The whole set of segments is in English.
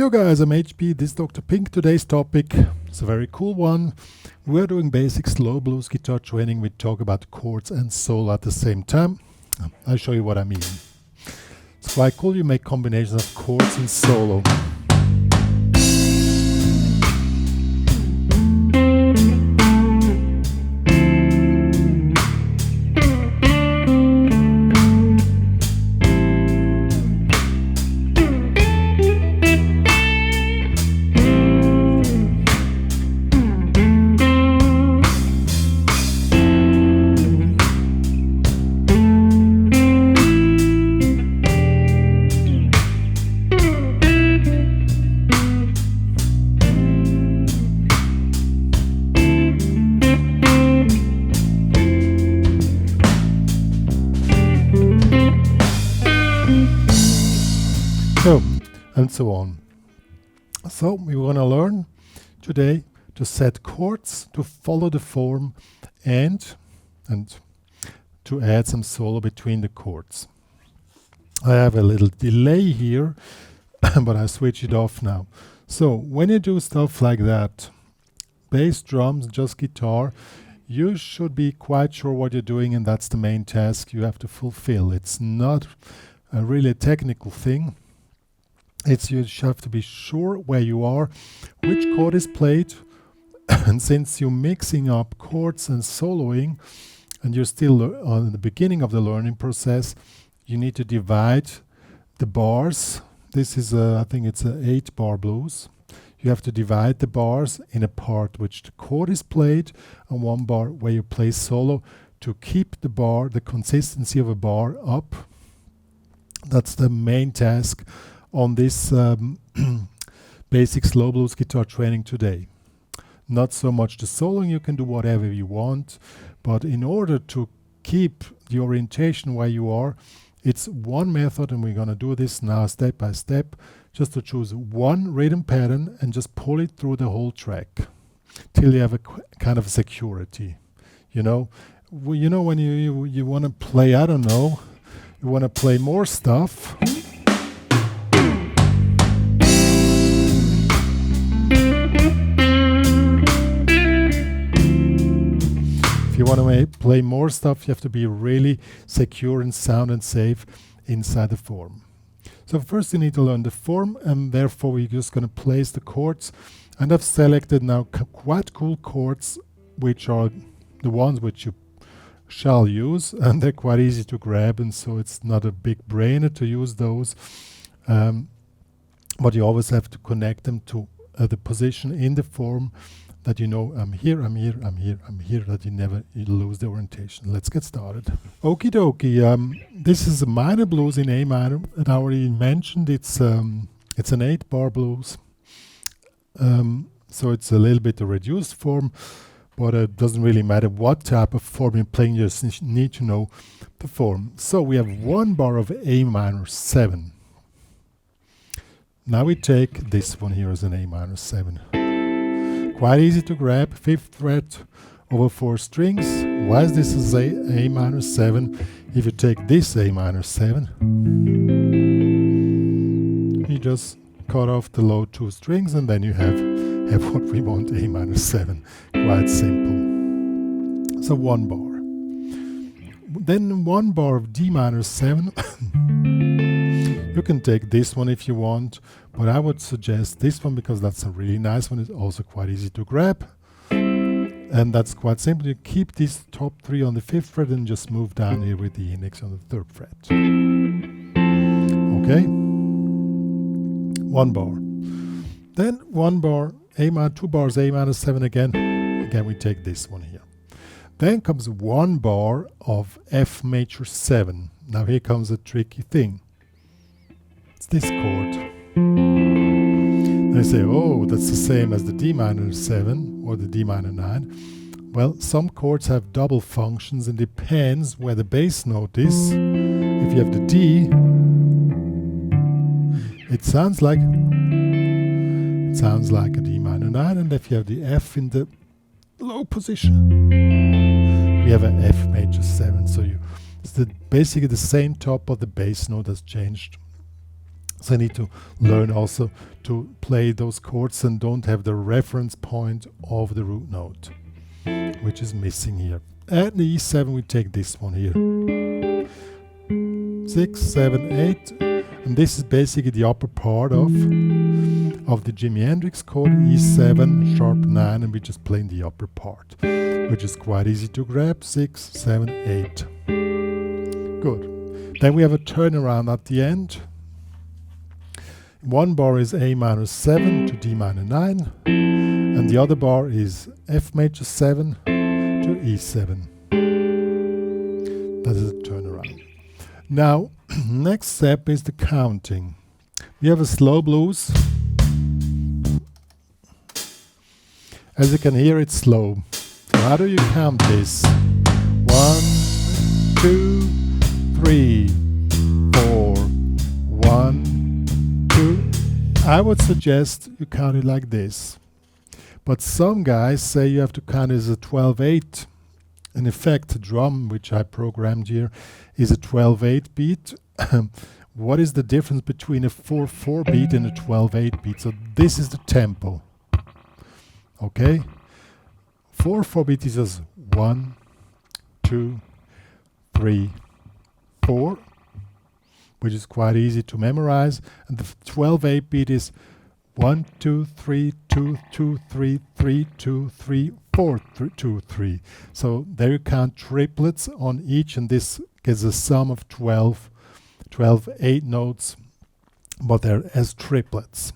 Yo guys, I'm HP, this is Dr. Pink. Today's topic is a very cool one. We're doing basic slow blues guitar training. We talk about chords and solo at the same time. I'll show you what I mean. It's quite cool, you make combinations of chords and solo. And so on. So we want to learn today to set chords, to follow the form, and to add some solo between the chords. I have a little delay here, but I switch it off now. So when you do stuff like that, bass, drums, just guitar, you should be quite sure what you're doing, and that's the main task you have to fulfill. It's not really a technical thing. It's you have to be sure where you are, which chord is played, and since you're mixing up chords and soloing, and you're still on the beginning of the learning process, you need to divide the bars. This is I think it's an 8-bar blues. You have to divide the bars in a part which the chord is played and one bar where you play solo to keep the bar, the consistency of a bar up. That's the main task on this basic slow blues guitar training today. Not so much the soloing, you can do whatever you want, but in order to keep the orientation where you are, it's one method, and we're going to do this now step by step, just to choose one rhythm pattern and just pull it through the whole track till you have a kind of security. You know, when you want to play, I don't know, you want to play more stuff. If you want to play more stuff, you have to be really secure and sound and safe inside the form. So first you need to learn the form, and therefore we're just going to place the chords. And I've selected now quite cool chords, which are the ones which you shall use, and they're quite easy to grab, and so it's not a big brainer to use those. But you always have to connect them to the position in the form, that you know I'm here, I'm here, I'm here, I'm here, that you lose the orientation. Let's get started. Okie dokie, this is a minor blues in A minor that I already mentioned. It's an 8-bar blues. So it's a little bit a reduced form, but it doesn't really matter what type of form you're playing, you just need to know the form. So we have 1 bar of A minor 7. Now we take this one here as an A minor 7. Quite easy to grab, 5th fret over 4 strings. Why is this is A minor 7? If you take this A minor 7, you just cut off the low 2 strings, and then you have what we want, A minor 7. Quite simple. So 1 bar. Then 1 bar of D minor 7. You can take this one if you want, but I would suggest this one because that's a really nice one. It's also quite easy to grab, and that's quite simple. You keep these top 3 on the 5th fret and just move down here with the index on the 3rd fret. Okay, 1 bar. Then 1 bar A minor, 2 bars A minor 7 again. Again we take this one here. Then comes 1 bar of F major 7. Now here comes a tricky thing. It's this chord. They say, oh, that's the same as the D minor 7 or the D minor 9. Well, some chords have double functions, and depends where the bass note is. If you have the D, it sounds like a D minor 9, and if you have the F in the low position, we have an F major 7. So it's basically the same top of the bass note has changed So I need to learn also to play those chords and don't have the reference point of the root note, which is missing here. At the E7 we take this one here. 6, 7, 8, and this is basically the upper part of the Jimi Hendrix chord, E7, sharp 9, and we just play in the upper part, which is quite easy to grab. 6, 7, 8. Good. Then we have a turnaround at the end. One bar is A-7 to D-9, and the other bar is Fmaj7 to E7. That is a turnaround. Now, next step is the counting. We have a slow blues. As you can hear, it's slow. So how do you count this? 1, 2, 3, 4, 1, 2. I would suggest you count it like this. But some guys say you have to count it as a 12/8. In effect, the drum, which I programmed here, is a 12/8 beat. What is the difference between a 4/4 beat and a 12/8 beat? So this is the tempo. Okay? 4/4 beat is just 1, 2, 3, 4, which is quite easy to memorize. And the 12/8 beat is 1, 2, 3, 2, 2, 3, 3, 2, 3, 4, 2, 3. So there you count triplets on each, and this gives a sum of 12 8 notes, but they're as triplets.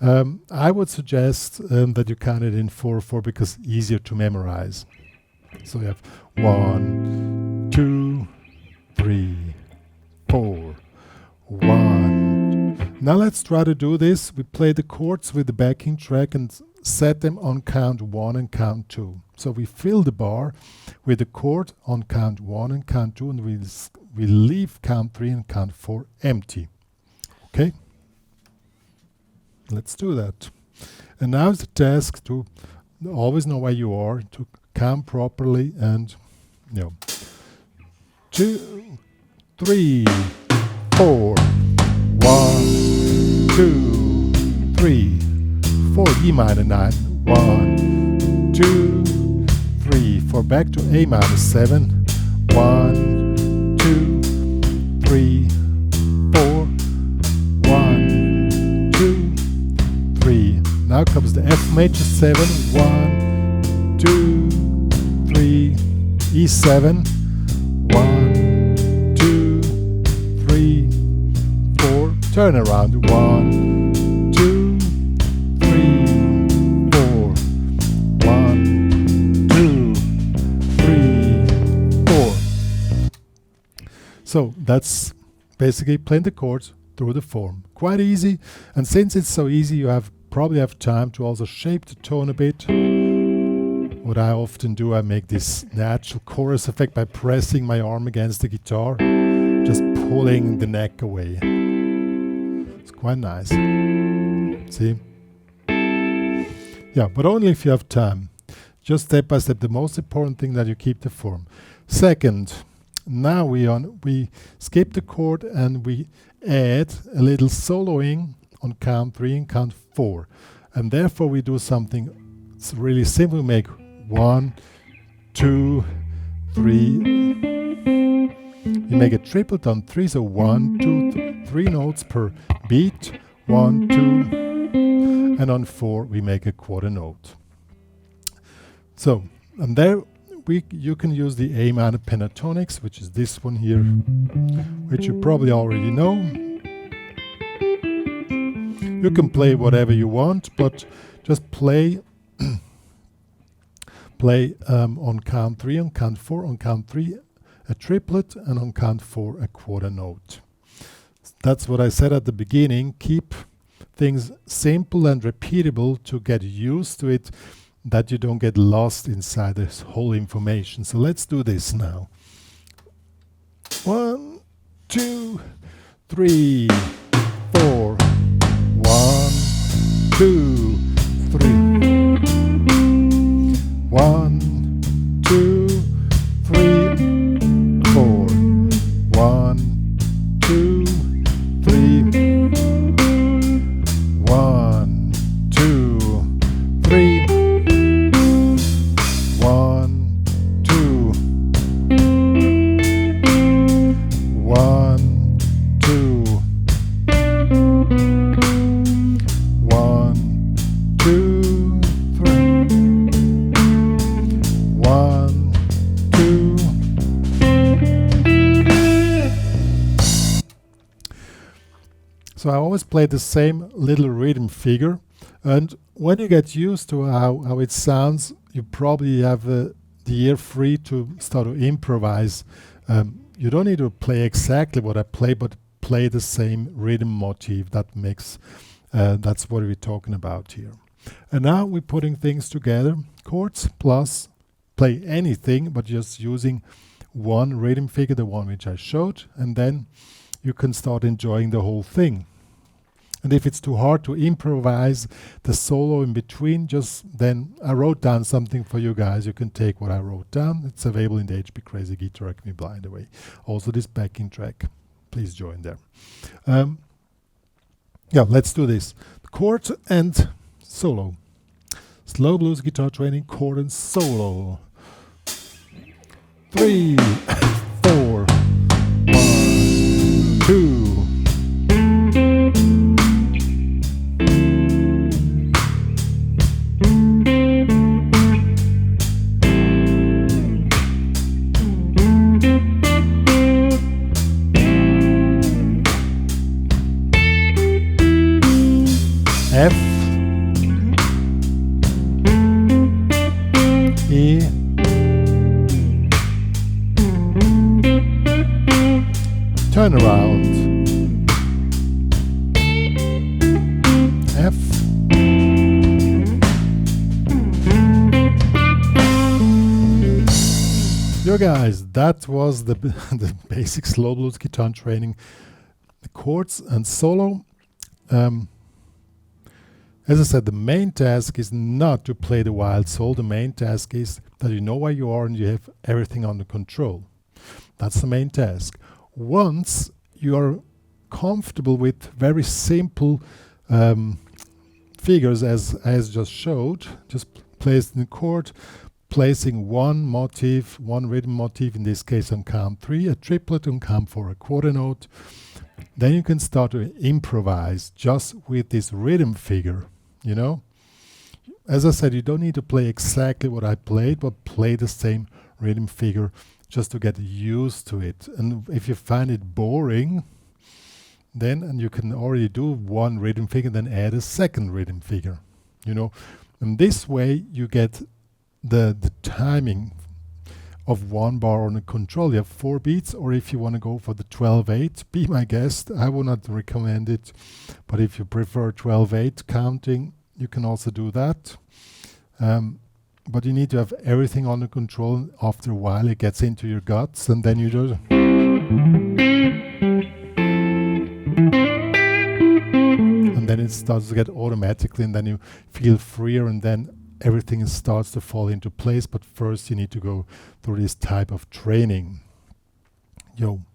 I would suggest that you count it in 4/4 because easier to memorize. So you have 1, 2, 3, 4, 1. Now let's try to do this. We play the chords with the backing track and set them on count 1 and count 2. So we fill the bar with the chord on count 1 and count 2, and we leave count 3 and count 4 empty. Okay? Let's do that. And now it's the task to always know where you are, to count properly, and 2, 3, 4, 1, 2, 3, 4, E-9, 1, 2, 3, 4, back to A-7, 1, 2, 3, 4, 1, 2, 3. Now comes the Fmaj7, 1, 2, 3, E7, 1, 2, 3, 4, turn around, 1, 2, 3, 4, 1, 2, 3, 4. So that's basically playing the chords through the form. Quite easy, and since it's so easy, you probably have time to also shape the tone a bit. What I often do, I make this natural chorus effect by pressing my arm against the guitar, just pulling the neck away. It's quite nice. See? Yeah, but only if you have time. Just step by step. The most important thing that you keep the form. Second, now we skip the chord and we add a little soloing on count 3 and count 4. And therefore we do something really simple. We make 1, 2, 3. We make a triplet on 3, so 1, 2, 3 notes per beat. 1, 2, and on 4 we make a quarter note. So, and there you can use the A minor pentatonics, which is this one here, which you probably already know. You can play whatever you want, but just play on count 3, on count 4, on count 3 a triplet, and on count 4 a quarter note. That's what I said at the beginning. Keep things simple and repeatable to get used to it, that you don't get lost inside this whole information. So let's do this now. 1, 2, 3, 4. 1, 2, 3. 1, 2, 3, 4. 1, 2, 3, So I always play the same little rhythm figure, and when you get used to how it sounds, you probably have the ear free to start to improvise. You don't need to play exactly what I play, but play the same rhythm motif. That's what we're talking about here. And now we're putting things together, chords plus play anything, but just using one rhythm figure, the one which I showed, and then you can start enjoying the whole thing. And if it's too hard to improvise the solo in between, then I wrote down something for you guys. You can take what I wrote down. It's available in the HPCrazy Guitar Academy, by the way. Also this backing track. Please join there. Yeah, let's do this. Chord and solo. Slow blues guitar training, chord and solo. 3, 4, 1, 2. F, E, turn around, F, yo guys, that was the basic slow blues guitar training, the chords and solo. As I said, the main task is not to play the wild soul. The main task is that you know where you are and you have everything under control. That's the main task. Once you are comfortable with very simple figures, as I just showed, just place the chord, placing one motif, one rhythm motif, in this case on count 3, a triplet on count 4, a quarter note. Then you can start to improvise just with this rhythm figure, you know. As I said, you don't need to play exactly what I played, but play the same rhythm figure just to get used to it. And if you find it boring, and you can already do one rhythm figure, then add a second rhythm figure, you know. And this way you get the timing of one bar on a control. You have 4 beats, or if you want to go for the 12/8, be my guest. I would not recommend it, but if you prefer 12/8 counting, you can also do that. But you need to have everything under control. After a while it gets into your guts, and then you do, and then it starts to get automatically, and then you feel freer, and then everything starts to fall into place. But first you need to go through this type of training. One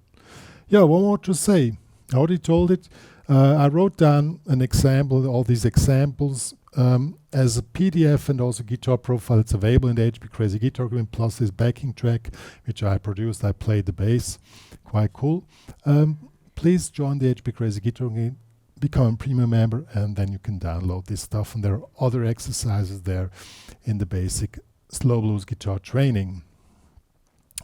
more to say. I already told it. I wrote down an example, all these examples as a PDF and also guitar profile. It's available in the HPCrazy Guitar Academy, plus this backing track which I produced. I played the bass. Quite cool. Please join the HPCrazy Guitar Academy, become a premium member, and then you can download this stuff, and there are other exercises there in the basic slow blues guitar training.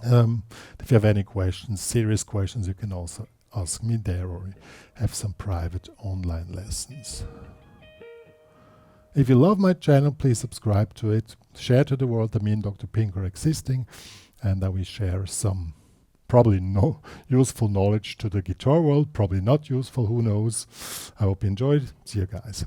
If you have any questions, serious questions, you can also ask me there, or have some private online lessons. If you love my channel, please subscribe to it, share to the world that me and Dr. Pink are existing, and that we share some probably no useful knowledge to the guitar world, probably not useful, who knows. I hope you enjoyed. See you guys.